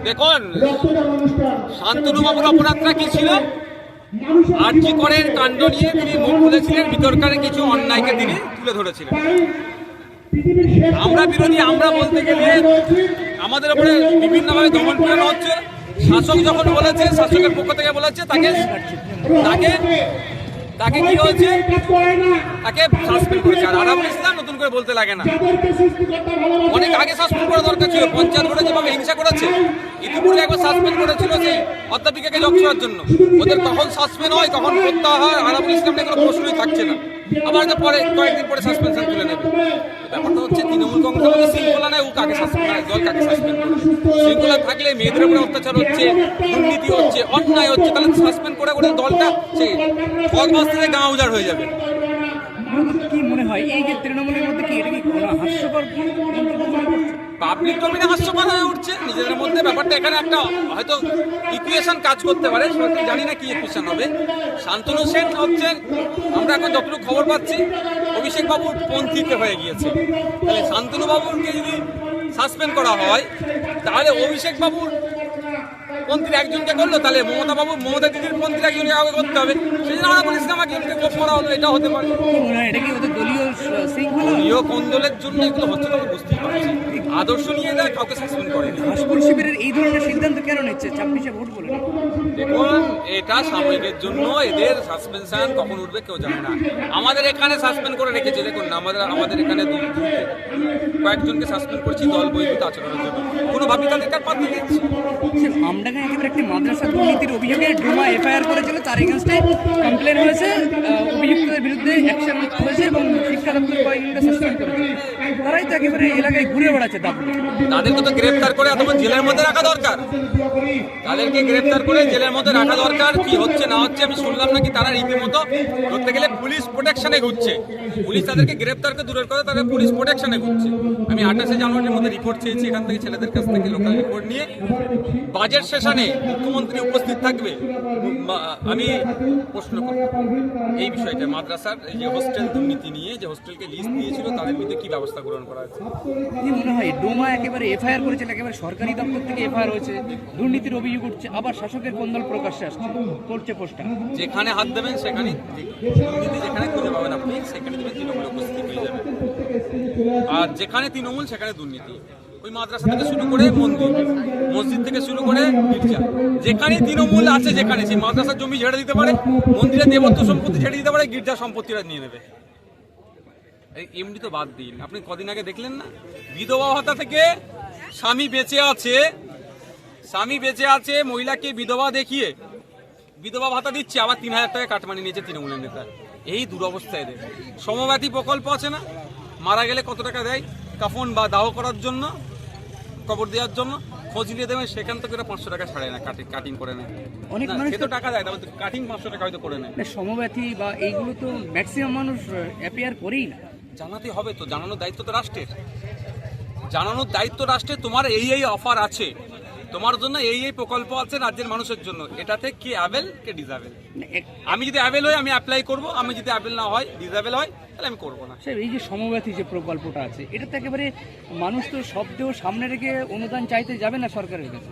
দেখুন, শান্তনুবাবুর অপরাধটা কি ছিল? আরজি করের কাণ্ড নিয়ে তিনি মুখ খুলেছিলেন, বিতর্কের কিছু অন্যায়কে তিনি তুলে ধরেছিলেন। আমরা বিরোধী, আমরা বলতে গেলে আমাদের উপরে বিভিন্নভাবে দমন পীড়ন হচ্ছে। শাসক যখন বলেছে, শাসকের পক্ষ থেকে বলেছে, তাকে কি হয়েছে, তাকে সাসপেন্ড করেছে। আর আরাবুল ইসলাম নতুন করে বলতে লাগে না, অনেক আগে সাসপেন্ড করা দরকার ছিল। পঞ্চায়েত ভোটে যেভাবে হিংসা করেছে, ইতিপূর্বে একবার সাসপেন্ড করেছিল সেই অধ্যাপিকাকে জব করার জন্য। ওদের কখন সাসপেন্ড হয়, কখন প্রত্যাহার হয়, আরাবুল ইসলাম নিয়ে কোনো প্রশ্নই থাকছে না। আবার পরে কয়েকদিন পরে সাসপেনশন তুলে নেবে। ব্যাপারটা হচ্ছে তৃণমূল কংগ্রেস শৃঙ্খলা নেয়, ও কাকে সাসপেন্ড, দল কাকে সাসপেন্ড করে। শৃঙ্খলা থাকলে মেয়েদের উপরে অত্যাচার হচ্ছে, দুর্নীতি হচ্ছে, অন্যায় হচ্ছে, তাহলে সাসপেন্ড করে দলটা সেই কর্মস্থ থেকে গাঁ উজাড় হয়ে যাবে। কি মনে হয় এই যে তৃণমূলের মধ্যে কি এটা কি হাস্যকর? পাবলিক ডোমেইনে হাস্যকর হয়ে উঠছে নিজেদের মধ্যে। ব্যাপারটা এখানে একটা হয়তো ইকুয়েশন কাজ করতে পারে, সত্যি জানি না কি ইকুয়েশন হবে। শান্তনু সেন হচ্ছেন, আমরা এখন যতটুকু খবর পাচ্ছি, অভিষেক বাবুর পন্থীতে হয়ে গিয়েছে। তাহলে শান্তনু বাবুকে যদি সাসপেন্ড করা হয়, তাহলে অভিষেক বাবুর পন্থীর একজনকে করলো, তাহলে মমতা দিদির পন্থীর একজনকে আগে করতে হবে। সেই জন্য আরাবুল ইসলামকে করা হলো, এটা হতে পারে। দলীয় কোন্দলের জন্য এগুলো হচ্ছে, তবে বুঝতেই পারছি। আদর্শ নিয়ে এরা কাউকে সাসপেন্ড করেনি। হাসপুর শিবিরের এই ধরনের সিদ্ধান্ত কেন নিচ্ছে 26-এ ভোট বলে? দেখুন, এটা সাময়িকের জন্য, এদের সাসপেনশন কখন উঠবে কেউ জানে না। আমাদের এখানে সাসপেন্ড করে রেখেছে, দেখুন না, আমাদের এখানে কয়েকজনকে সাসপেন্ড করছি দল বহির্ভূত আচরণের জন্য। কোনোভাবেই তাদেরকে আর পাত্র দিচ্ছি। আমডাঙ্গা একেবারে একটি মাদ্রাসা দুর্নীতির অভিযোগে ডোমা এফআইআর করেছিল, তার এগেনস্টে কমপ্লেন হয়েছে, অভিযুক্তদের বিরুদ্ধে অ্যাকশন হয়েছে এবং শিক্ষা দপ্তর কয়েকজনকে সাসপেন্ড করেছে। তারাই তো একেবারে এলাকায় ঘুরে বেড়াচ্ছে। তাদেরকে তো গ্রেপ্তার করে অথবা জেলের মধ্যে রাখা দরকার। তাদেরকে গ্রেপ্তার করে জেলের মধ্যে রাখা দরকার। কি হচ্ছে না হচ্ছে আমি শুনলাম নাকি তারা রীতিমতো ধরতে গেলে পুলিশ প্রোটেকশনে ঘুরছে। পুলিশ তাদেরকে গ্রেপ্তারকে দূরের করে, তাদের পুলিশ প্রোটেকশনে ঘুরছে। আমি 28শে জানুয়ারির মধ্যে রিপোর্ট চেয়েছি এখান থেকে, ছেলেদের কাছ থেকে লোকাল রিপোর্ট নিয়ে। বাজেট সেশনে মুখ্যমন্ত্রী উপস্থিত থাকবে, আমি প্রশ্ন করব এই বিষয়টা। মাদ্রাসার এই যে হোস্টেল দুর্নীতি নিয়ে, যে হোস্টেলকে লিস্ট দিয়েছিল, তাদের বিরুদ্ধে কি ব্যবস্থা গ্রহণ করা হয়েছে? কি মনে হয় ডোমা একেবারে এফআইআর করেছে, একেবারে সরকারি দপ্তর থেকে এফআইআর হয়েছে, দুর্নীতির অভিযোগ উঠছে, আবার শাসকের কোন্দল প্রকাশ্যে আসছে, করছে পোস্টার। যেখানে হাত দেবেন সেখানে দুর্নীতি, যেখানে খুঁজে পাবেন আপনি সেখানে দেবেন তৃণমূল উপস্থিত হয়ে যাবে। আর যেখানে তৃণমূল সেখানে দুর্নীতি। ওই মাদ্রাসা থেকে শুরু করে মন্দির, মসজিদ থেকে শুরু করে গির্জা, যেখানে তৃণমূল আছে, যেখানে সেই মাদ্রাসার জমি ঝেড়ে দিতে পারে, মন্দিরের দেবত্ব সম্পত্তি ঝেড়ে দিতে পারে, গির্জা সম্পত্তিরা নিয়ে নেবে। এমনি তো বাদ দিন, আপনি কদিন আগে দেখলেন না, বিধবা ভাতা থেকে স্বামী বেঁচে আছে, মহিলাকে বিধবা দেখিয়ে বিধবা ভাতা দিচ্ছে, আবার 3000 টাকা কাটমানি নিয়েছে তৃণমূলের নেতা। এই দুরবস্থা এদের। সমব্যাথী প্রকল্প আছে না, মারা গেলে কত টাকা দেয় কাফন বা দাহ করার জন্য, কবর দেওয়ার জন্য, খোঁজ নিয়ে দেবেন, সেখান থেকে 500 টাকা ছাড়ে না, কাটিং করে নেয়। অনেক মানুষ তো টাকা দেয়, তাহলে কাটিং 500 টাকা হয়তো করে নেয়। সমব্যাথী বা এইগুলো তো ম্যাক্সিমাম মানুষ অ্যাপিয়ার করেই না। জানাতে হবে তো, জানানোর দায়িত্ব তো রাষ্ট্রের। জানানোর দায়িত্ব রাষ্ট্রের। তোমার এই অফার আছে, তোমার জন্য এই প্রকল্প আছে রাজ্যের মানুষের জন্য, এটাতে কে অ্যাভেল কে ডিসঅ্যাভেল। আমি যদি অ্যাভেল হই আমি অ্যাপ্লাই করব, আমি যদি অ্যাভেল না হয়, ডিসঅ্যাভেল হয়, তাহলে আমি করবো না। এই যে সমব্যাথী যে প্রকল্পটা আছে, এটা তো একেবারে মানুষ তো শব্দ সামনে রেখে অনুদান চাইতে যাবে না সরকারের কাছে,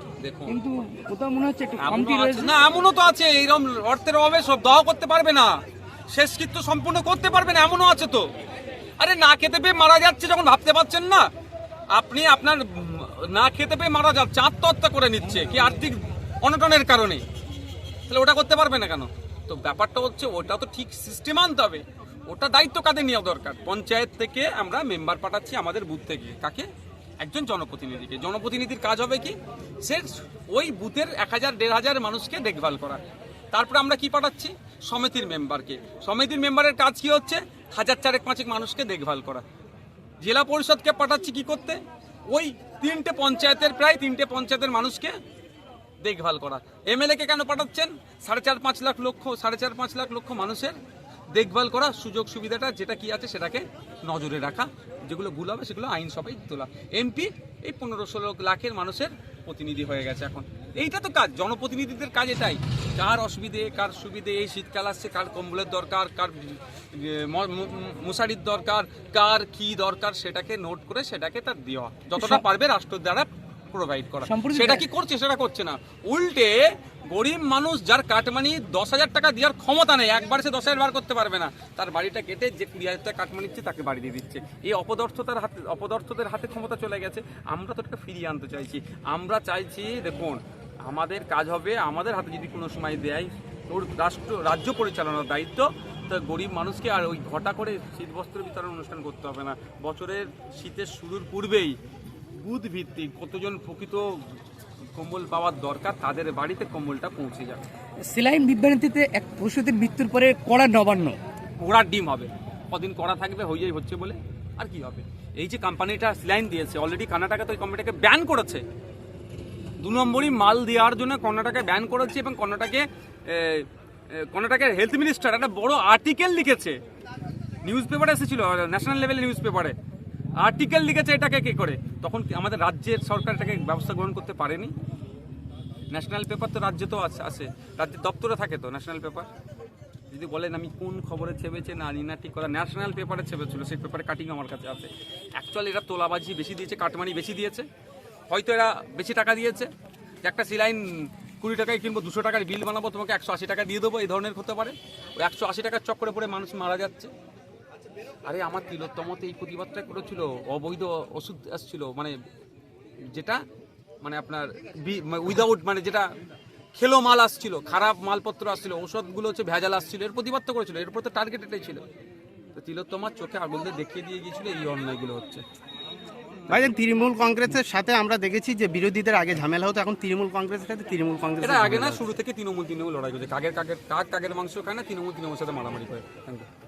কিন্তু কোথাও মনে হচ্ছে একটু কমতি রয়েছে। না, এমনও তো আছে এইরকম অর্থের অভাবে সব দাহ করতে পারবে না, শেষকৃত্য সম্পূর্ণ করতে পারবে না, এমনও আছে তো। আরে না খেতে পেয়ে মারা যাচ্ছে যখন ভাবতে পারছেন না, আপনি আপনার না খেতে পেয়ে মারা যাচ্ছে, আত্মহত্যা করে নিচ্ছে কি আর্থিক অনটনের কারণে, তাহলে ওটা করতে পারবে না কেন? তো ব্যাপারটা হচ্ছে ওটা তো ঠিক সিস্টেম আনতে হবে। ওটা দায়িত্ব কাদের নেওয়া দরকার? পঞ্চায়েত থেকে আমরা মেম্বার পাঠাচ্ছি আমাদের বুথ থেকে, কাকে? একজন জনপ্রতিনিধিকে। জনপ্রতিনিধির কাজ হবে কি, সে ওই বুথের 1000-1500 মানুষকে দেখভাল করা। তারপরে আমরা কি পাঠাচ্ছি? সমিতির মেম্বারকে। সমিতির মেম্বারের কাজ কি হচ্ছে? 1000-4-5 মানুষকে দেখভাল করা। জেলা পরিষদকে পাঠাচ্ছি কি করতে? ওই 3টে পঞ্চায়েতের প্রায় 3টে পঞ্চায়েতের মানুষকে দেখভাল করা। এমএলএ কে কেন পাঠাচ্ছেন? 4.5 লাখ মানুষের দেখভাল করা, সুযোগ সুবিধাটা যেটা কি আছে সেটাকে নজরে রাখা, যেগুলো ভুল হবে সেগুলো আইন সভায় তোলা। এমপি এই 15-16 লাখের মানুষের প্রতিনিধি হয়ে গেছে এখন। এইটা তো কাজ, জনপ্রতিনিধিদের কাজ এটাই। কার অসুবিধে কার সুবিধে, এই শীতকাল আসছে কার কম্বলের দরকার, কার মশারির দরকার, কার কি দরকার সেটাকে নোট করে সেটাকে তার দেওয়া, যতটা পারবে রাষ্ট্রের দ্বারা প্রোভাইড করা। সেটা কি করছে? সেটা করছে না। উল্টে গরিব মানুষ যার কাটমানি 10,000 টাকা দেওয়ার ক্ষমতা নেই, একবার সে 10,000 বার করতে পারবে না, তার বাড়িটা কেটে যে 20,000 টাকা কাটমানি দিচ্ছে তাকে বাড়ি দিয়ে দিচ্ছে। এই অপদার্থদের হাতে ক্ষমতা চলে গেছে। আমরা তো এটাকে ফিরিয়ে আনতে চাইছি। আমরা চাইছি, দেখুন আমাদের কাজ হবে, আমাদের হাতে যদি কোনো সময় দেয় ওর রাজ্য পরিচালনার দায়িত্ব, তো গরিব মানুষকে আর ওই ঘটা করে শীতবস্ত্র বিতরণ অনুষ্ঠান করতে হবে না। বছরের শীতের শুরুর পূর্বেই বুথ ভিত্তিক কতজন প্রকৃত কম্বল পাওয়ার দরকার তাদের বাড়িতে কম্বলটা পৌঁছে যাবে। সেলাইন বিভ্রান্তিতে এক পশুদের মৃত্যুর পরে কড়া নবান্ন, ঘোড়ার ডিম হবে, কদিন করা থাকবে, হইয়াই হচ্ছে বলে আর কি হবে। এই যে কোম্পানিটা সেলাইন দিয়েছে, অলরেডি কর্ণাটকা তো ওই কোম্পানিটাকে ব্যান করেছে, 2 নম্বরই মাল দেওয়ার জন্য কর্ণাটকে ব্যান করেছে। এবং কর্ণাটকের হেলথ মিনিস্টার একটা বড় আর্টিকেল লিখেছে, নিউজ পেপারে এসেছিল, ন্যাশনাল লেভেলে নিউজ পেপারে আর্টিকেল লিখেছে এটাকে কে করে। তখন আমাদের রাজ্যের সরকার এটাকে ব্যবস্থা গ্রহণ করতে পারেনি। ন্যাশনাল পেপার তো রাজ্যে তো আছে, রাজ্যের দপ্তরে থাকে তো ন্যাশনাল পেপার। যদি বলেন আমি কোন খবরে ছেপেছে না না ঠিক কথা, ন্যাশনাল পেপারে ছেপেছিল, সেই পেপারে কাটিং আমার কাছে আছে। অ্যাকচুয়ালি এরা তোলাবাজি বেশি দিয়েছে, কাটমানি বেশি দিয়েছে, হয়তো এরা বেশি টাকা দিয়েছে। যে একটা সেলাইন 20 টাকায় কিনবো, 200 টাকার বিল বানাবো, তোমাকে 180 টাকা দিয়ে দেবো, এই ধরনের হতে পারে। ওই 180 টাকার চক্করে পড়ে মানুষ মারা যাচ্ছে। আরে আমার তিলোত্তমতে এই প্রতিবাদটা করেছিল, অবৈধ ওষুধ আসছিল, মানে যেটা মানে আপনার উইদাউট, মানে যেটা খেলো মাল আসছিল, খারাপ মালপত্র আসছিল, ঔষধগুলো হচ্ছে ভেজাল আসছিল, এর প্রতিবাদ তো করেছিল। এরপর তো টার্গেট এটাই ছিল। তো তিলোত্তমার চোখে আগুন দিয়ে দেখিয়ে দিয়ে গিয়েছিল এই অন্যায়গুলো হচ্ছে। ভাইজান, তৃণমূল কংগ্রেসের সাথে আমরা দেখেছি যে বিরোধীদের আগে ঝামেলা হতো, এখন তৃণমূল কংগ্রেসের সাথে তৃণমূল কংগ্রেস এটা আগে না, শুরু থেকে তৃণমূল লড়াই করছে, কাগের মাংস খায় না, তৃণমূল সাথে মারামারি করে। Thank you.